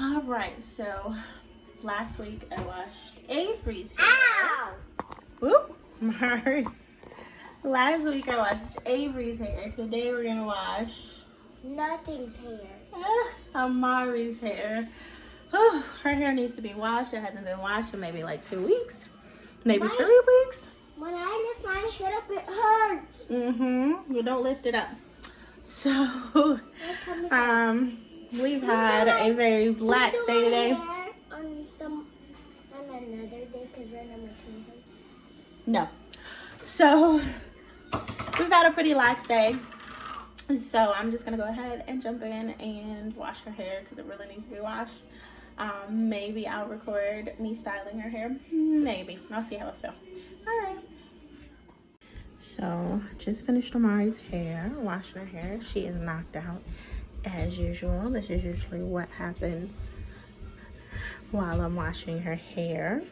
All right, so last week I washed Avery's hair. Ow! Whoop, Mari. Last week I washed Avery's hair. Today we're gonna wash Nothing's hair. Amari's hair. Oh, her hair needs to be washed. It hasn't been washed in maybe like 2 weeks, maybe 3 weeks. When I lift my head up, it hurts. You don't lift it up. So, we've had a very lax day today. On another day, because right now my tummy hurts. No. So, we've had a pretty lax day. So, I'm just going to go ahead and jump in and wash her hair because it really needs to be washed. Maybe I'll record me styling her hair. Maybe. I'll see how I feel. All right. So, just finished Amari's hair, washing her hair. She is knocked out as usual. This is usually what happens while I'm washing her hair.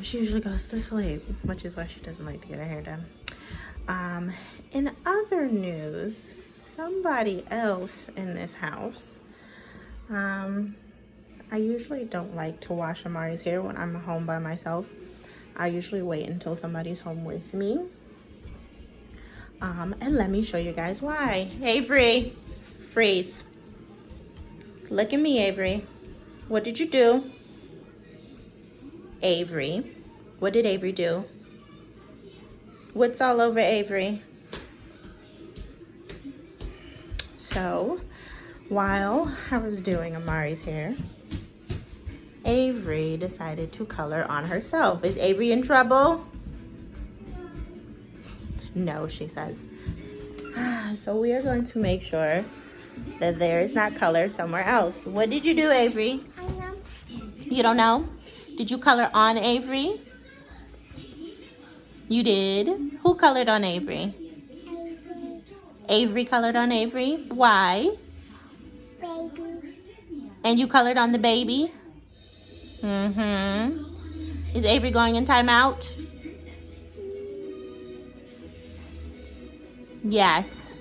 She usually goes to sleep, which is why she doesn't like to get her hair done. In other news, somebody else in this house, I usually don't like to wash Amari's hair when I'm home by myself. I usually wait until somebody's home with me. And let me show you guys why. Avery, freeze. Look at me, Avery. What did you do? Avery. What did Avery do? What's all over Avery? So, while I was doing Amari's hair, Avery decided to color on herself. Is Avery in trouble? No, she says. So we are going to make sure that there is not color somewhere else. What did you do, Avery? I know. You don't know? Did you color on Avery? You did? Who colored on Avery? Avery colored on Avery? Why? Baby. And you colored on the baby? Is Avery going in timeout? Yes.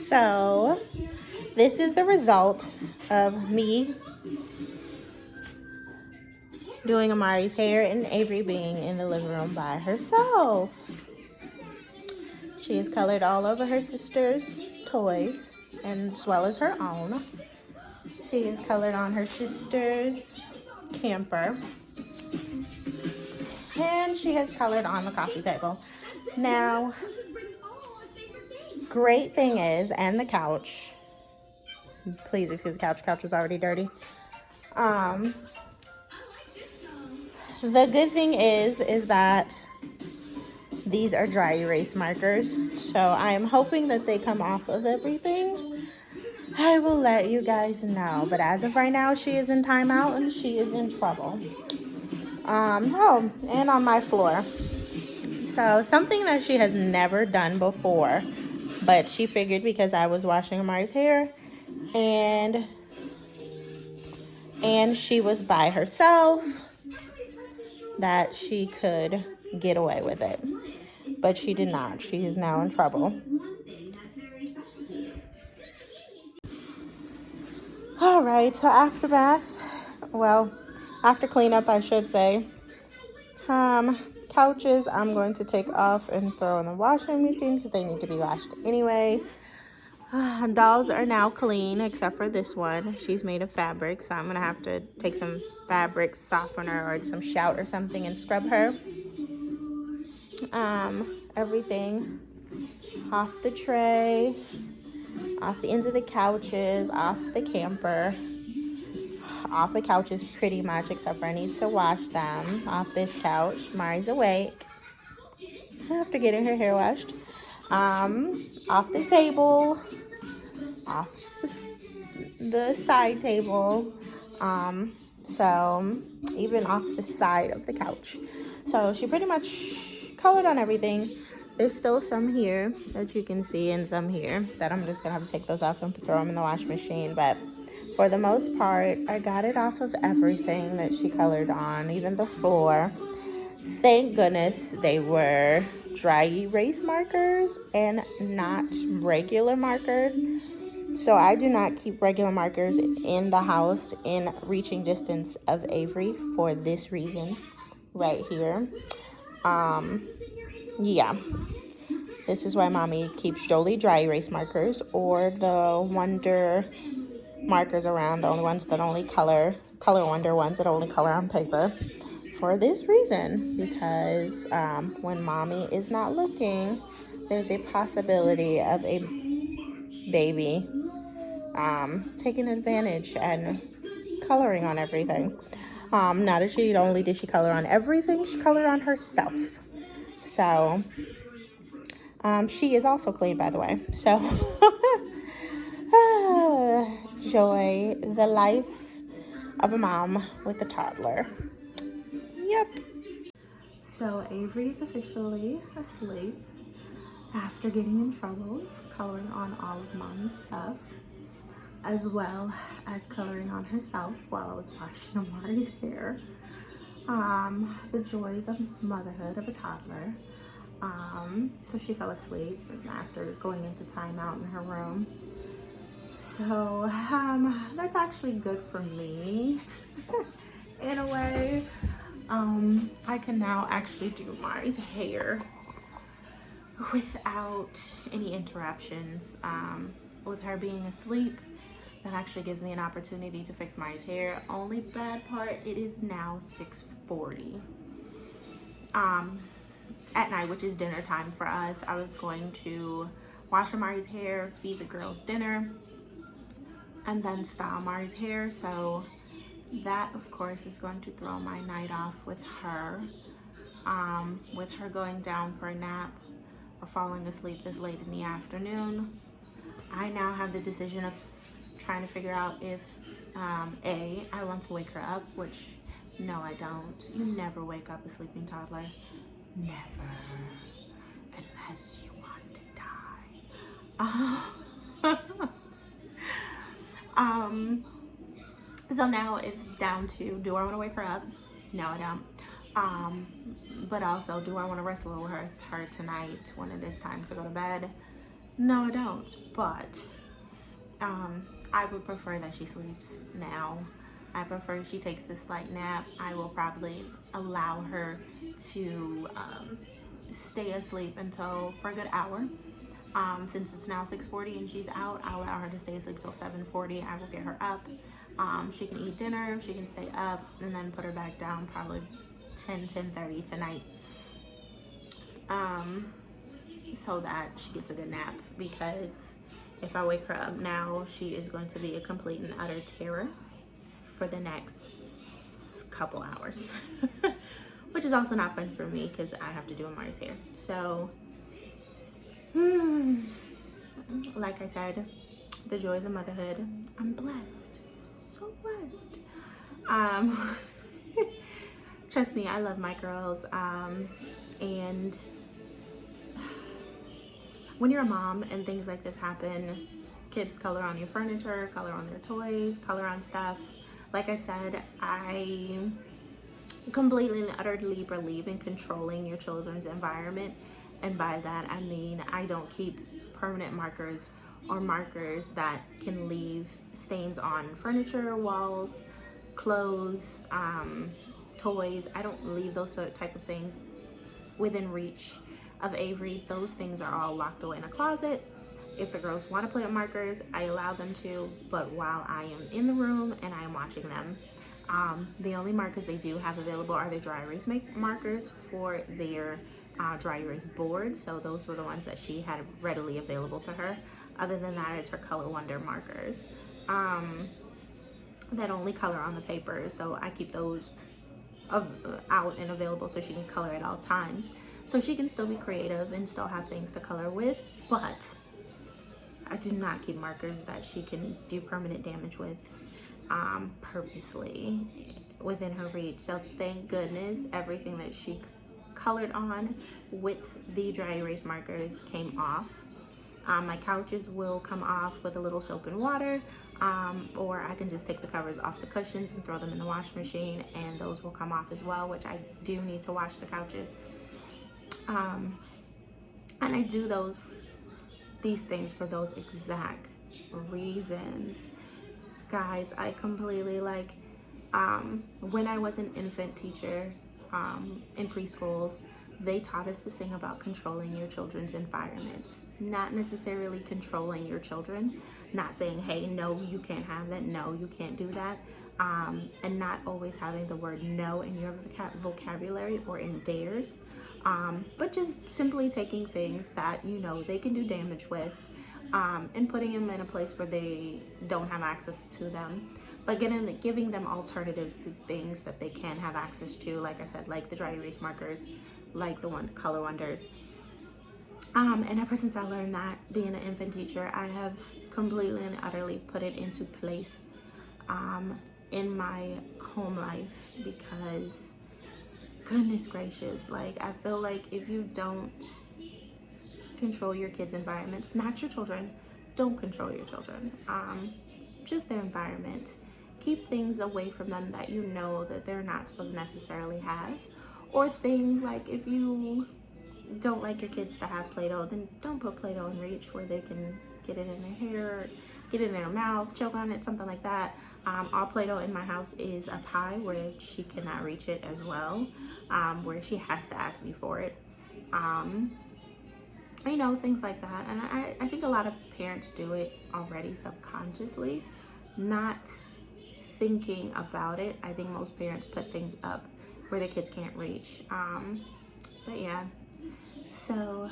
So, this is the result of me doing Amari's hair and Avery being in the living room by herself. She is colored all over her sister's toys, and as well as her own. She is colored on her sister's camper. And she has colored on the coffee table. Now, great thing is, and the couch. Please excuse the couch. The couch was already dirty. The good thing is that these are dry erase markers. So I am hoping that they come off of everything. I will let you guys know. But as of right now, she is in timeout and she is in trouble. Oh, and on my floor. So something that she has never done before, but she figured because I was washing Amari's hair and she was by herself that she could get away with it. But she did not. She is now in trouble. All right, so after bath, well, after cleanup, I should say, couches I'm going to take off and throw in the washing machine because they need to be washed anyway. Dolls are now clean except for this one. She's made of fabric, so I'm going to have to take some fabric softener or some shout or something and scrub her. Everything off the tray, off the ends of the couches, off the camper, off the couches pretty much, except for I need to wash them. Off this couch, Mari's awake after getting her hair washed. Off the table, off the side table, so even off the side of the couch. So she pretty much colored on everything. There's still some here that you can see and some here that I'm just gonna have to take those off and throw them in the wash machine. But for the most part, I got it off of everything that she colored on, even the floor. Thank goodness they were dry erase markers and not regular markers, So I do not keep regular markers in the house in reaching distance of Avery for this reason right here. Yeah, this is why mommy keeps Jolie dry erase markers or the Wonder markers around, the only ones that only color Wonder ones that only color on paper, for this reason, because when mommy is not looking, there's a possibility of a baby taking advantage and coloring on everything. Not that she only did she color on everything, she colored on herself. So she is also clean, by the way. So joy, the life of a mom with a toddler. Yep. So Avery is officially asleep after getting in trouble for coloring on all of mommy's stuff, as well as coloring on herself while I was washing Amari's hair. The joys of motherhood of a toddler. So she fell asleep after going into timeout in her room. So that's actually good for me in a way. I can now actually do Mari's hair without any interruptions. With her being asleep, that actually gives me an opportunity to fix Mari's hair. Only bad part, it is now 6:40 at night, which is dinner time for us. I was going to wash Mari's hair, feed the girls dinner, and then style Mari's hair. So that, of course, is going to throw my night off with her going down for a nap or falling asleep this late in the afternoon. I now have the decision of trying to figure out if I want to wake her up, which no, I don't. You never wake up a sleeping toddler. Never. Unless you want to die. So now it's down to, do I want to wake her up? No, I don't. But also, do I want to wrestle with her tonight when it is time to go to bed? No, I don't. But I would prefer that she sleeps now. I prefer she takes this slight nap. I will probably allow her to stay asleep for a good hour. Since it's now 6:40 and she's out, I'll allow her to stay asleep till 7:40. I will get her up. She can eat dinner, she can stay up, and then put her back down probably 10:30 tonight. So that she gets a good nap, because if I wake her up now, she is going to be a complete and utter terror for the next couple hours. Which is also not fun for me because I have to do Amari's hair. So like I said, the joys of motherhood. I'm blessed. So blessed. Trust me, I love my girls. And when you're a mom and things like this happen, kids color on your furniture, color on their toys, color on stuff. Like I said, I completely and utterly believe in controlling your children's environment. And by that, I mean, I don't keep permanent markers or markers that can leave stains on furniture, walls, clothes, toys. I don't leave those type of things within reach of Avery. Those things are all locked away in a closet. If the girls want to play with markers, I allow them to, but while I am in the room and I am watching them, the only markers they do have available are the dry erase markers for their dry erase board. So those were the ones that she had readily available to her. Other than that, it's her Color Wonder markers that only color on the paper. So I keep those out and available so she can color at all times. So she can still be creative and still have things to color with, but I do not keep markers that she can do permanent damage with purposely within her reach. So thank goodness everything that she colored on with the dry erase markers came off. My couches will come off with a little soap and water, or I can just take the covers off the cushions and throw them in the washing machine, and those will come off as well, which I do need to wash the couches. And I do these things for those exact reasons. Guys, I completely when I was an infant teacher in preschools, they taught us this thing about controlling your children's environments, not necessarily controlling your children, not saying, hey, no, you can't have that, no, you can't do that, and not always having the word no in your vocabulary or in theirs, but just simply taking things that you know they can do damage with, and putting them in a place where they don't have access to them, but giving them alternatives to things that they can have access to, like I said, like the dry erase markers, like the color wonders. And ever since I learned that, being an infant teacher, I have completely and utterly put it into place in my home life, because goodness gracious, like I feel like if you don't control your kids' environments, not your children, don't control your children, just their environment. Keep things away from them that you know that they're not supposed to necessarily have, or things like if you don't like your kids to have Play-Doh, then don't put Play-Doh in reach where they can get it in their hair, get it in their mouth, choke on it, something like that. All Play-Doh in my house is up high where she cannot reach it as well, where she has to ask me for it. You know, things like that. And I think a lot of parents do it already subconsciously, not thinking about it. I think most parents put things up where the kids can't reach. But yeah, so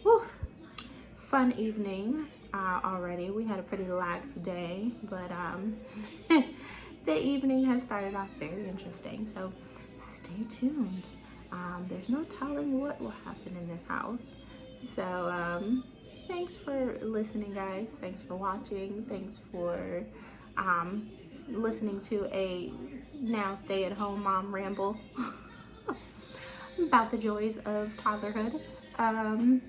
whew, fun evening already. We had a pretty lax day, but the evening has started off very interesting, so stay tuned. There's no telling what will happen in this house. So thanks for listening, guys. Thanks for watching. Thanks for listening to a now stay-at-home mom ramble about the joys of toddlerhood. And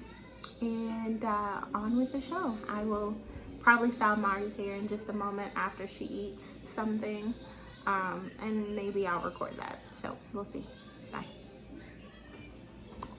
on with the show. I will probably style Mari's hair in just a moment after she eats something, and maybe I'll record that. So we'll see. Bye.